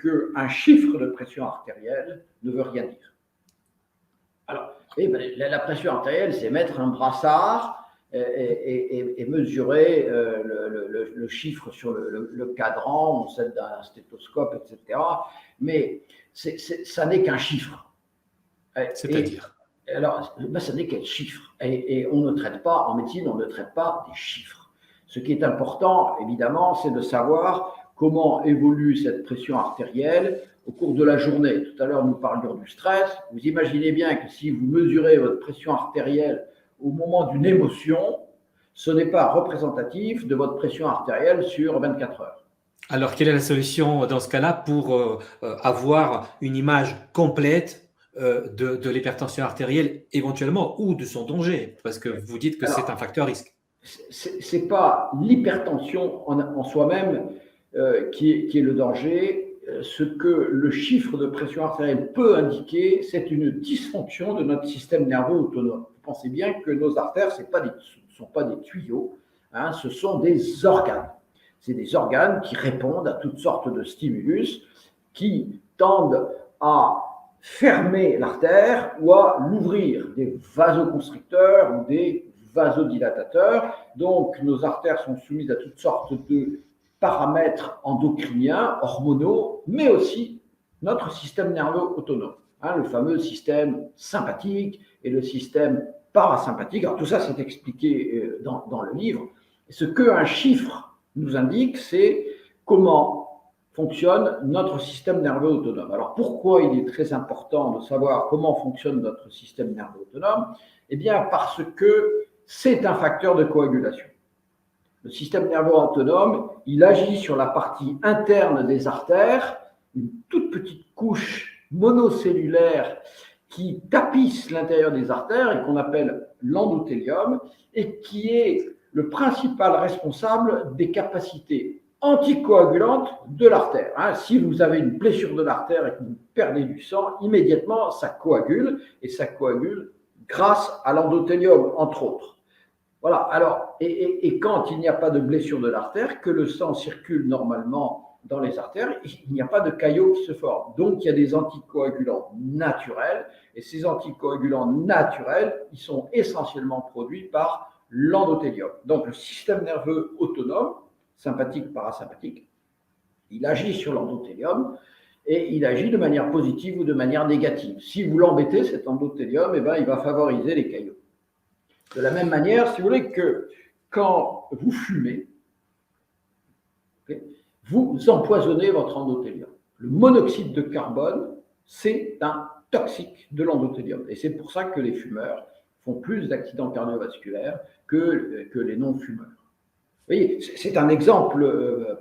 qu'un chiffre de pression artérielle ne veut rien dire. Alors, la pression artérielle, c'est mettre un brassard et mesurer le chiffre sur le cadran, on sait d'un stéthoscope, etc. Mais ça n'est qu'un chiffre. C'est-à-dire? Alors, ça n'est qu'un chiffre. Et on ne traite pas, en médecine, on ne traite pas des chiffres. Ce qui est important, évidemment, c'est de savoir comment évolue cette pression artérielle au cours de la journée. Tout à l'heure, nous parlions du stress. Vous imaginez bien que si vous mesurez votre pression artérielle au moment d'une émotion, ce n'est pas représentatif de votre pression artérielle sur 24 heures. Alors, quelle est la solution dans ce cas-là pour avoir une image complète de l'hypertension artérielle éventuellement ou de son danger? Parce que vous dites que c'est un facteur risque. Ce n'est pas l'hypertension en soi-même qui est le danger. Ce que le chiffre de pression artérielle peut indiquer, c'est une dysfonction de notre système nerveux autonome. Vous pensez bien que nos artères, ce ne sont pas des tuyaux, hein, ce sont des organes. C'est des organes qui répondent à toutes sortes de stimulus qui tendent à fermer l'artère ou à l'ouvrir, des vasoconstricteurs ou des vasodilatateurs. Donc, nos artères sont soumises à toutes sortes de paramètres endocriniens, hormonaux, mais aussi notre système nerveux autonome, hein, le fameux système sympathique et le système parasympathique. Alors, tout ça, c'est expliqué dans le livre. Et ce qu'un chiffre nous indique, c'est comment fonctionne notre système nerveux autonome. Alors, pourquoi il est très important de savoir comment fonctionne notre système nerveux autonome? Eh bien, parce que c'est un facteur de coagulation. Le système nerveux autonome, il agit sur la partie interne des artères, une toute petite couche monocellulaire qui tapisse l'intérieur des artères et qu'on appelle l'endothélium et qui est le principal responsable des capacités anticoagulantes de l'artère. Hein, si vous avez une blessure de l'artère et que vous perdez du sang, immédiatement, ça coagule et ça coagule grâce à l'endothélium, entre autres. Voilà, alors, et quand il n'y a pas de blessure de l'artère, que le sang circule normalement dans les artères, il n'y a pas de caillots qui se forment. Donc, il y a des anticoagulants naturels, et ces anticoagulants naturels, ils sont essentiellement produits par l'endothélium. Donc, le système nerveux autonome, sympathique, parasympathique, il agit sur l'endothélium, et il agit de manière positive ou de manière négative. Si vous l'embêtez, cet endothélium, eh ben, il va favoriser les caillots. De la même manière, si vous voulez, que quand vous fumez, vous empoisonnez votre endothélium. Le monoxyde de carbone, c'est un toxique de l'endothélium. Et c'est pour ça que les fumeurs font plus d'accidents cardiovasculaires que les non-fumeurs. Vous voyez, c'est un exemple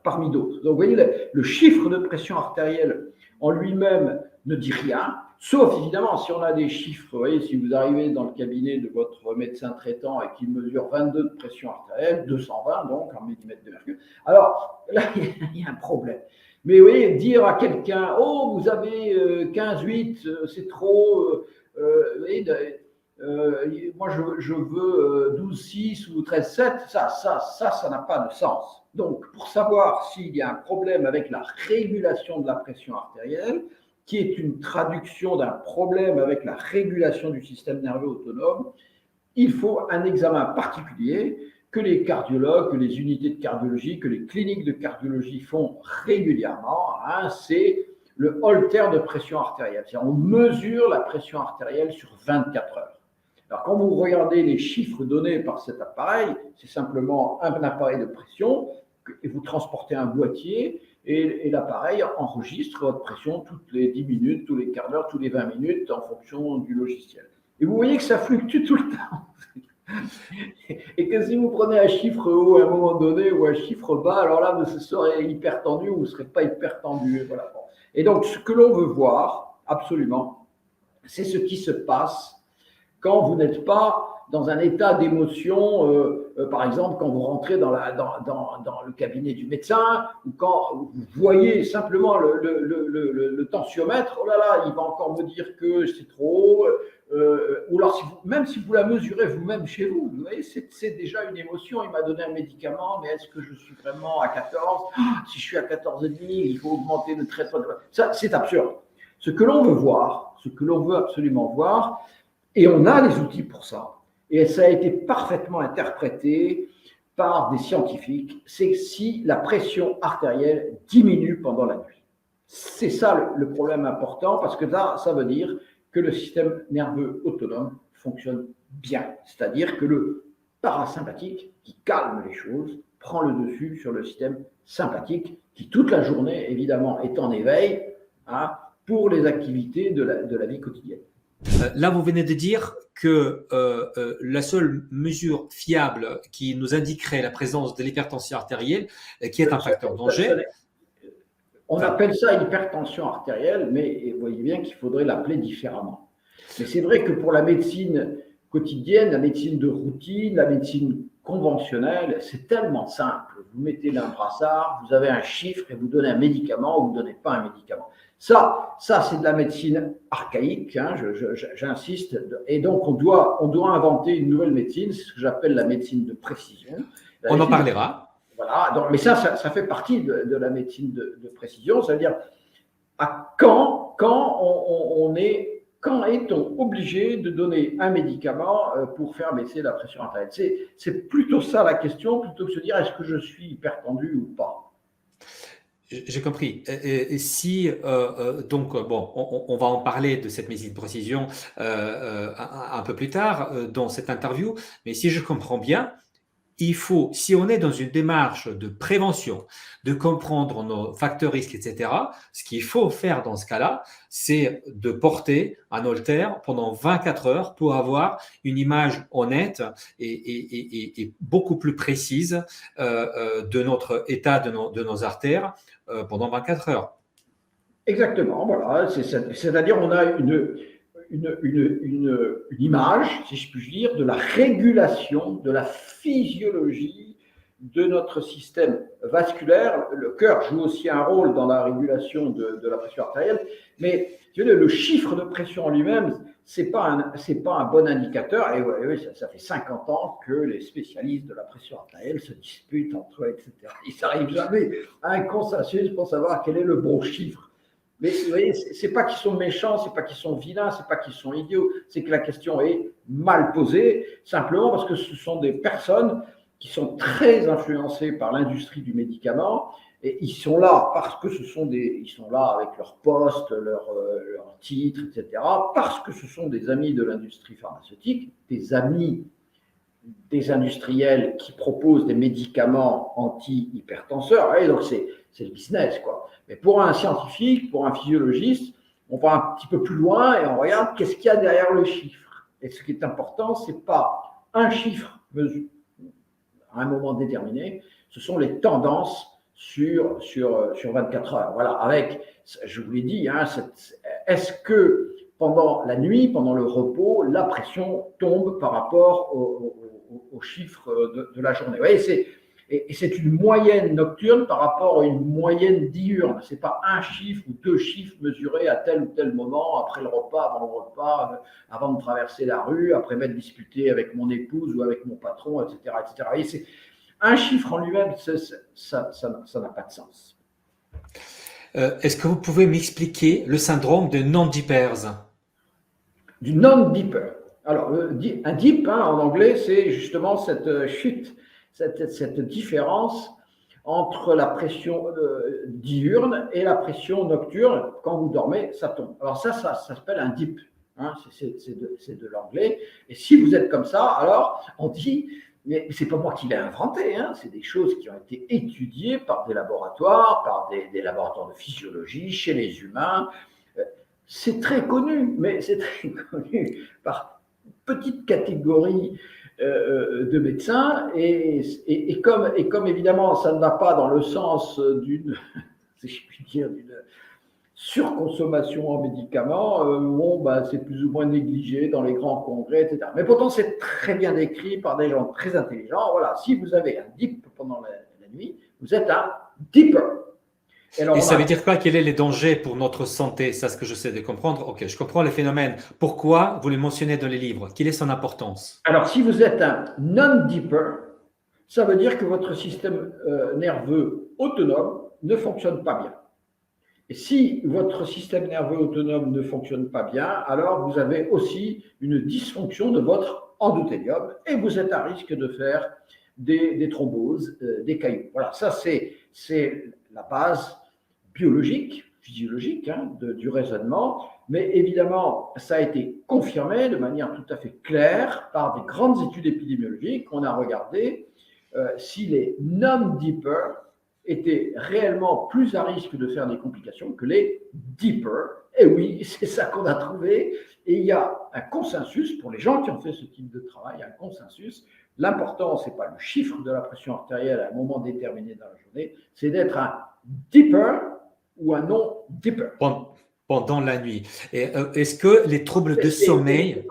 parmi d'autres. Donc, vous voyez, le chiffre de pression artérielle en lui-même ne dit rien, sauf évidemment si on a des chiffres. Vous voyez, si vous arrivez dans le cabinet de votre médecin traitant et qu'il mesure 22 de pression artérielle, 220 donc en millimètres de mercure, alors là, il y a un problème. Mais vous voyez, dire à quelqu'un, oh, vous avez 15,8, c'est trop, moi je veux 12,6 ou 13,7, ça n'a pas de sens. Donc, pour savoir s'il y a un problème avec la régulation de la pression artérielle, qui est une traduction d'un problème avec la régulation du système nerveux autonome, il faut un examen particulier que les cardiologues, que les unités de cardiologie, que les cliniques de cardiologie font régulièrement. Hein, c'est le Holter de pression artérielle. C'est-à-dire, on mesure la pression artérielle sur 24 heures. Alors, quand vous regardez les chiffres donnés par cet appareil, c'est simplement un appareil de pression et vous transportez un boîtier et l'appareil enregistre votre pression toutes les 10 minutes, tous les quarts d'heure, tous les 20 minutes en fonction du logiciel. Et vous voyez que ça fluctue tout le temps. Et que si vous prenez un chiffre haut à un moment donné ou un chiffre bas, alors là, vous serez hyper tendu ou vous ne serez pas hyper tendu. Voilà. Et donc, ce que l'on veut voir, absolument, c'est ce qui se passe quand vous n'êtes pas dans un état d'émotion par exemple, quand vous rentrez dans le cabinet du médecin ou quand vous voyez simplement le tensiomètre, oh là là, il va encore me dire que c'est trop haut. Ou alors, même si vous la mesurez vous-même chez vous, vous voyez, c'est déjà une émotion. Il m'a donné un médicament, mais est-ce que je suis vraiment à 14 ? Si je suis à 14,5, il faut augmenter le traitement. Ça, c'est absurde. Ce que l'on veut voir, ce que l'on veut absolument voir, et on a les outils pour ça, et ça a été parfaitement interprété par des scientifiques, c'est si la pression artérielle diminue pendant la nuit. C'est ça le problème important, parce que là, ça veut dire que le système nerveux autonome fonctionne bien. C'est-à-dire que le parasympathique, qui calme les choses, prend le dessus sur le système sympathique, qui toute la journée, évidemment, est en éveil pour les activités de la vie quotidienne. Là, vous venez de dire que la seule mesure fiable qui nous indiquerait la présence de l'hypertension artérielle, qui est un facteur de danger. On appelle ça hypertension artérielle, mais vous voyez bien qu'il faudrait l'appeler différemment. Mais c'est vrai que pour la médecine quotidienne, la médecine de routine, la médecine conventionnelle, c'est tellement simple. Vous mettez un brassard, vous avez un chiffre et vous donnez un médicament ou vous ne donnez pas un médicament. Ça c'est de la médecine archaïque, hein, j'insiste. Et donc, on doit inventer une nouvelle médecine, c'est ce que j'appelle la médecine de précision. On en parlera. Voilà, donc, mais ça fait partie de la médecine de précision, c'est-à-dire quand est-on obligé de donner un médicament pour faire baisser la pression artérielle? C'est plutôt ça la question, plutôt que de se dire est-ce que je suis hypertendu ou pas. J'ai compris. Et si donc bon, on va en parler de cette médecine de précision un peu plus tard dans cette interview, mais si je comprends bien, il faut, si on est dans une démarche de prévention, de comprendre nos facteurs risques, etc., ce qu'il faut faire dans ce cas-là, c'est de porter un holter pendant 24 heures pour avoir une image honnête et beaucoup plus précise de notre état de nos artères pendant 24 heures. Exactement, voilà. C'est-à-dire on a une image, si je puis dire, de la régulation, de la physiologie de notre système vasculaire. Le cœur joue aussi un rôle dans la régulation de la pression artérielle, mais le chiffre de pression en lui-même, c'est pas un bon indicateur. Et ouais, ça fait 50 ans que les spécialistes de la pression artérielle se disputent entre eux, etc. Ils n'arrivent jamais à un consensus pour savoir quel est le bon chiffre. Mais vous voyez, c'est pas qu'ils sont méchants, c'est pas qu'ils sont vilains, c'est pas qu'ils sont idiots, c'est que la question est mal posée, simplement parce que ce sont des personnes qui sont très influencées par l'industrie du médicament, et ils sont là parce que ils sont là avec leur poste, leur titre, etc., parce que ce sont des amis de l'industrie pharmaceutique, des amis des industriels qui proposent des médicaments anti-hypertenseurs, et donc c'est le business, quoi. Mais pour un scientifique, pour un physiologiste, on va un petit peu plus loin et on regarde qu'est-ce qu'il y a derrière le chiffre. Et ce qui est important, ce n'est pas un chiffre à un moment déterminé, ce sont les tendances sur 24 heures. Voilà, avec, je vous l'ai dit, hein, est-ce que pendant la nuit, pendant le repos, la pression tombe par rapport aux chiffres de la journée? Vous voyez, et c'est une moyenne nocturne par rapport à une moyenne diurne. Ce n'est pas un chiffre ou deux chiffres mesurés à tel ou tel moment, après le repas, avant le repas, avant de traverser la rue, après m'être disputé avec mon épouse ou avec mon patron, etc. etc. Et c'est un chiffre en lui-même, ça n'a pas de sens. Est-ce que vous pouvez m'expliquer le syndrome de non-dippers? Du non-dipper. Alors, un dip, hein, en anglais, c'est justement cette chute, cette différence entre la pression diurne et la pression nocturne. Quand vous dormez, ça tombe. Alors ça s'appelle un dip. Hein, c'est de l'anglais. Et si vous êtes comme ça, alors on dit, mais c'est pas moi qui l'ai inventé, hein, c'est des choses qui ont été étudiées par des laboratoires, par des laboratoires de physiologie, chez les humains. C'est très connu, mais c'est très connu par une petite catégorie de médecins, et comme évidemment ça ne va pas dans le sens d'une, si je puis dire, surconsommation en médicaments, c'est plus ou moins négligé dans les grands congrès, etc. Mais pourtant, c'est très bien décrit par des gens très intelligents. Voilà, si vous avez un dip pendant la nuit, vous êtes un dipper. Et ça veut dire quoi? Quels sont les dangers pour notre santé? C'est ce que j'essaie de comprendre. Ok, je comprends les phénomènes. Pourquoi vous les mentionnez dans les livres? Quelle est son importance? Alors, si vous êtes un non-dipper, ça veut dire que votre système nerveux autonome ne fonctionne pas bien. Et si votre système nerveux autonome ne fonctionne pas bien, alors vous avez aussi une dysfonction de votre endothélium et vous êtes à risque de faire des thromboses, des caillots. Voilà, ça c'est la base biologique, physiologique du raisonnement, mais évidemment, ça a été confirmé de manière tout à fait claire par des grandes études épidémiologiques. On a regardé si les non-dippers étaient réellement plus à risque de faire des complications que les dippers. Et oui, c'est ça qu'on a trouvé. Et il y a un consensus, pour les gens qui ont fait ce type de travail, un consensus. L'important, ce n'est pas le chiffre de la pression artérielle à un moment déterminé dans la journée, c'est d'être un dipper ou un non-dipper. Pendant la nuit. Et est-ce que les troubles de sommeil…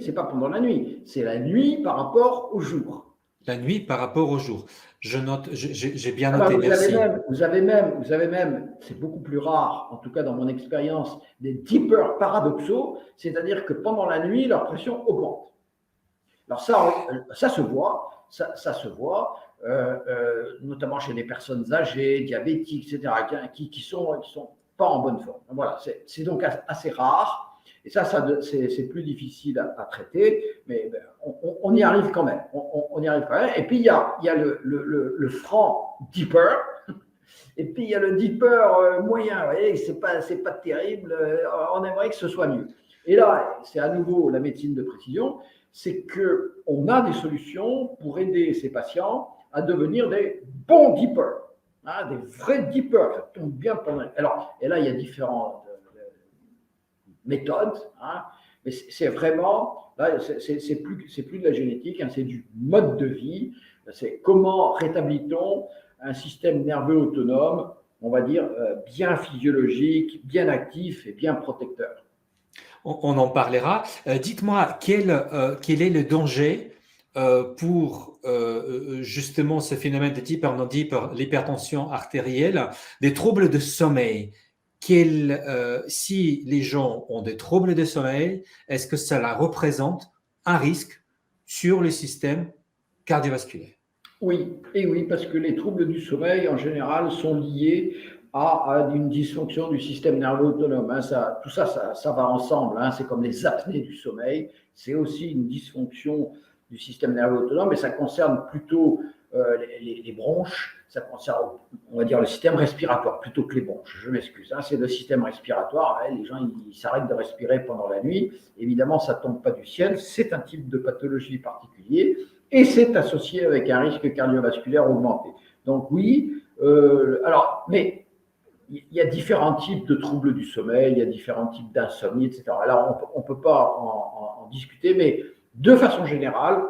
C'est pas pendant la nuit, c'est la nuit par rapport au jour. La nuit par rapport au jour. Je note, j'ai bien noté, merci. Vous avez même, c'est beaucoup plus rare, en tout cas dans mon expérience, des dippers paradoxaux, c'est-à-dire que pendant la nuit, leur pression augmente. Alors ça se voit, notamment chez des personnes âgées, diabétiques, etc., qui sont pas en bonne forme. Voilà, c'est donc assez rare. Et ça c'est plus difficile à traiter, mais on y arrive quand même. On y arrive quand même. Et puis, il y a le franc dipper, et puis il y a le dipper moyen. Vous voyez, c'est pas terrible. On aimerait que ce soit mieux. Et là, c'est à nouveau la médecine de précision, c'est qu'on a des solutions pour aider ces patients à devenir des bons dippers, des vrais dippers. Ça tombe bien pendant. Alors, et là, il y a différentes méthode, mais c'est vraiment, là, c'est plus de la génétique, c'est du mode de vie, c'est comment rétablit-on un système nerveux autonome, on va dire, bien physiologique, bien actif et bien protecteur. On en parlera. Dites-moi, quel est le danger pour justement ce phénomène de dipper, non-dipper, l'hypertension artérielle, des troubles de sommeil? Si les gens ont des troubles de sommeil, est-ce que cela représente un risque sur le système cardiovasculaire? Oui, et oui, parce que les troubles du sommeil, en général, sont liés à une dysfonction du système nerveux autonome. Tout ça va ensemble. C'est comme les apnées du sommeil. C'est aussi une dysfonction du système nerveux autonome, mais ça concerne plutôt les bronches. Ça concerne, on va dire, le système respiratoire plutôt que les bronches. Je m'excuse. C'est le système respiratoire. Les gens, ils s'arrêtent de respirer pendant la nuit. Évidemment, ça ne tombe pas du ciel. C'est un type de pathologie particulier et c'est associé avec un risque cardiovasculaire augmenté. Donc oui, mais il y a différents types de troubles du sommeil, il y a différents types d'insomnie, etc. Alors, on ne peut pas en discuter, mais de façon générale,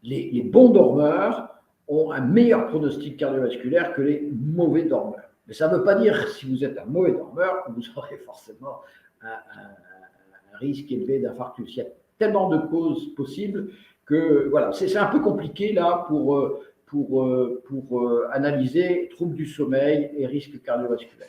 les bons dormeurs ont un meilleur pronostic cardiovasculaire que les mauvais dormeurs. Mais ça ne veut pas dire, si vous êtes un mauvais dormeur, que vous aurez forcément un risque élevé d'infarctus. Il y a tellement de causes possibles que voilà, c'est un peu compliqué là pour analyser troubles du sommeil et risques cardiovasculaires.